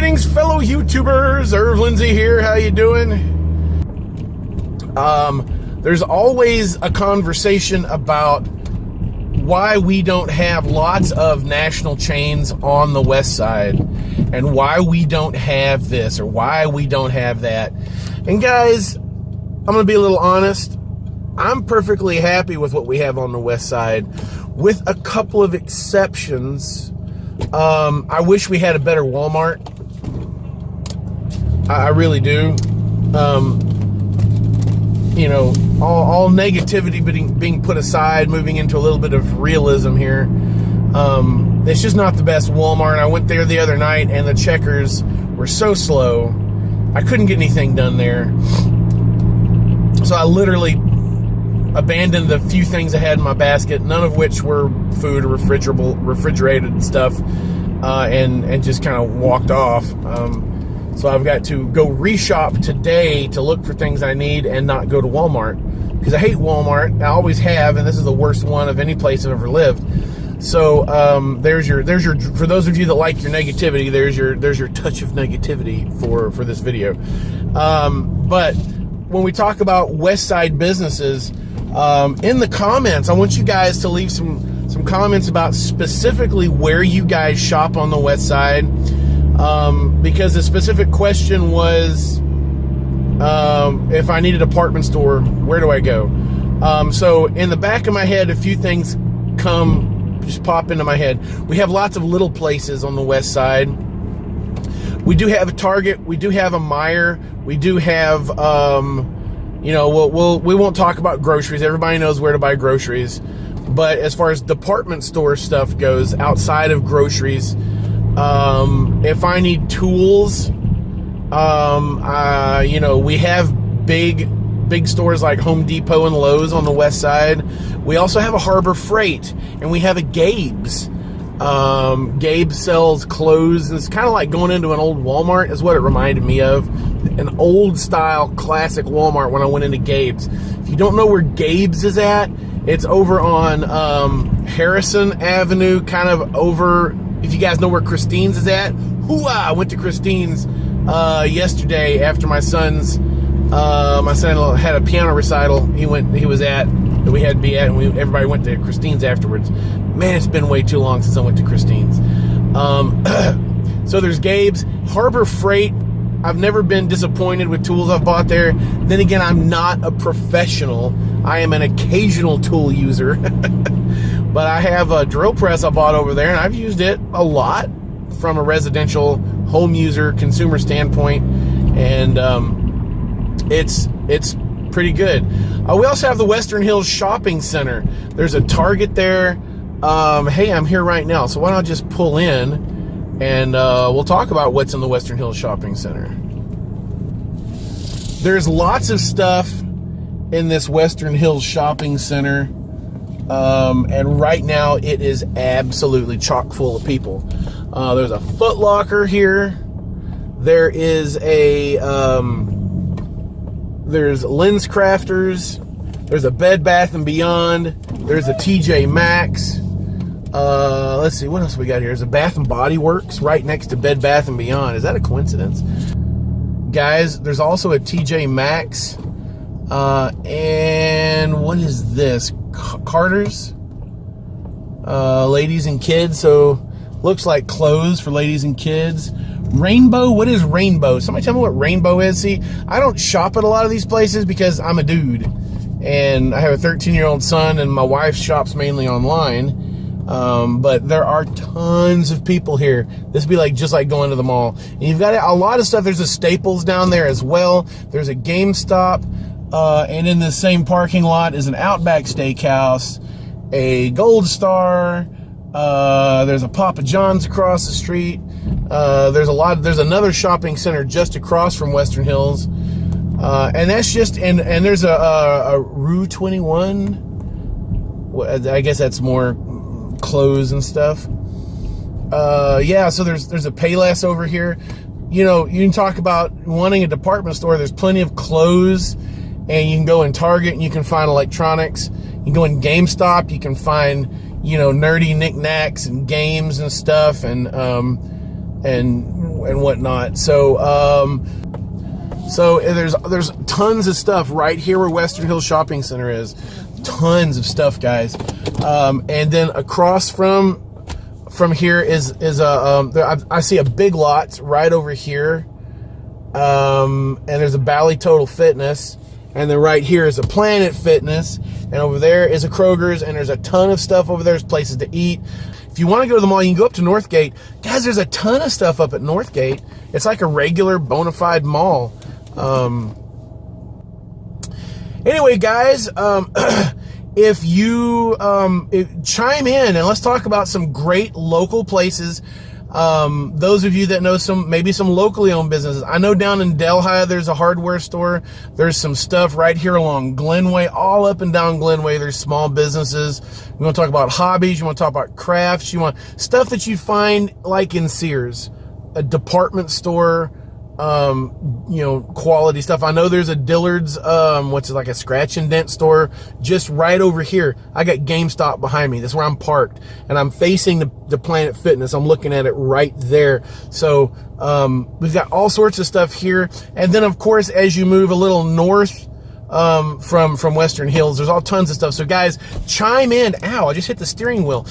Greetings, fellow YouTubers. Irv Lindsay here. How you doing? There's always a conversation about why we don't have lots of national chains on the west side and why we don't have this or why we don't have that. And guys, I'm going to be a little honest. I'm perfectly happy with what we have on the west side, with a couple of exceptions. I wish we had a better Walmart. I really do. You know, all negativity being put aside, moving into a little bit of realism here. It's just not the best Walmart. I went there the other night and the checkers were so slow. I couldn't get anything done there. So I literally abandoned the few things I had in my basket, none of which were food or refrigerated stuff, and just kind of walked off. So I've got to go reshop today to look for things I need and not go to Walmart, because I hate Walmart. I always have, and this is the worst one of any place I've ever lived. So there's your for those of you that like your negativity, there's your touch of negativity for this video. But when we talk about West Side businesses, in the comments, I want you guys to leave some comments about specifically where you guys shop on the West Side. Because the specific question was, if I need a department store, where do I go? So in the back of my head, a few things just pop into my head. We have lots of little places on the West Side. We do have a Target. We do have a Meijer. We do have, you know, we won't talk about groceries. Everybody knows where to buy groceries. But as far as department store stuff goes, outside of groceries, if I need tools, you know, we have big stores like Home Depot and Lowe's on the west side. We also have a Harbor Freight, and we have a Gabe's. Gabe's sells clothes. It's kind of like going into an old Walmart is what it reminded me of. An old style classic Walmart when I went into Gabe's. If you don't know where Gabe's is at, it's over on Harrison Avenue, kind of over. If you guys know where Christine's is at, I went to Christine's yesterday after my son had a piano recital. He was at that we had to be at, and everybody went to Christine's afterwards. Man, it's been way too long since I went to Christine's. So there's Gabe's, Harbor Freight. I've never been disappointed with tools I've bought there. Then again, I'm not a professional. I am an occasional tool user. But I have a drill press I bought over there, and I've used it a lot from a residential home user consumer standpoint, and it's pretty good. We also have the Western Hills Shopping Center. There's a Target there. Hey, I'm here right now, so why don't I just pull in, and we'll talk about what's in the Western Hills Shopping Center. There's lots of stuff in this Western Hills Shopping Center. And right now it is absolutely chock full of people. There's a Foot Locker here. There is there's Lens Crafters. There's a Bed Bath & Beyond. There's a TJ Maxx. Let's see, what else we got here? There's a Bath & Body Works right next to Bed Bath & Beyond. Is that a coincidence? Guys, there's also a TJ Maxx. And what is this? Carter's, ladies and kids. So looks like clothes for ladies and kids. Rainbow, what is Rainbow? Somebody tell me what Rainbow is. See, I don't shop at a lot of these places because I'm a dude and I have a 13-year-old son, and my wife shops mainly online. But there are tons of people here. This would be just like going to the mall. And you've got a lot of stuff. There's a Staples down there as well. There's a GameStop. And in the same parking lot is an Outback Steakhouse, a Gold Star. There's a Papa John's across the street. There's another shopping center just across from Western Hills. And that's just, and there's a Rue 21. I guess that's more clothes and stuff. Yeah, so there's a Payless over here. You know, you can talk about wanting a department store. There's plenty of clothes. And you can go in Target and you can find electronics. You can go in GameStop, you can find, you know, nerdy knickknacks and games and stuff. And and whatnot. So so there's tons of stuff right here where Western Hills Shopping Center is. Tons of stuff, guys. And then across from here is I see a Big Lots right over here. And there's a Bally Total Fitness, and then right here is a Planet Fitness, and over there is a Kroger's, and there's a ton of stuff over there. There's places to eat. If you want to go to the mall, you can go up to Northgate. Guys, there's a ton of stuff up at Northgate. It's like a regular bona fide mall. Anyway, guys, if you chime in and let's talk about some great local places. Those of you that know maybe some locally owned businesses. I know down in Delhi, there's a hardware store. There's some stuff right here along Glenway, all up and down Glenway. There's small businesses. You want to talk about hobbies. You want to talk about crafts. You want stuff that you find like in Sears, a department store, quality stuff. I know there's a Dillard's, like a scratch and dent store just right over here. I got GameStop behind me. That's where I'm parked, and I'm facing the Planet Fitness. I'm looking at it right there. So, we've got all sorts of stuff here. And then of course, as you move a little north, from Western Hills, there's all tons of stuff. So guys, chime in. Ow, I just hit the steering wheel.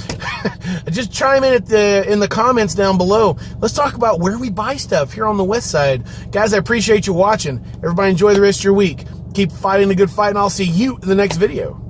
Just chime in in the comments down below. Let's talk about where we buy stuff here on the west side. Guys, I appreciate you watching. Everybody enjoy the rest of your week. Keep fighting the good fight, and I'll see you in the next video.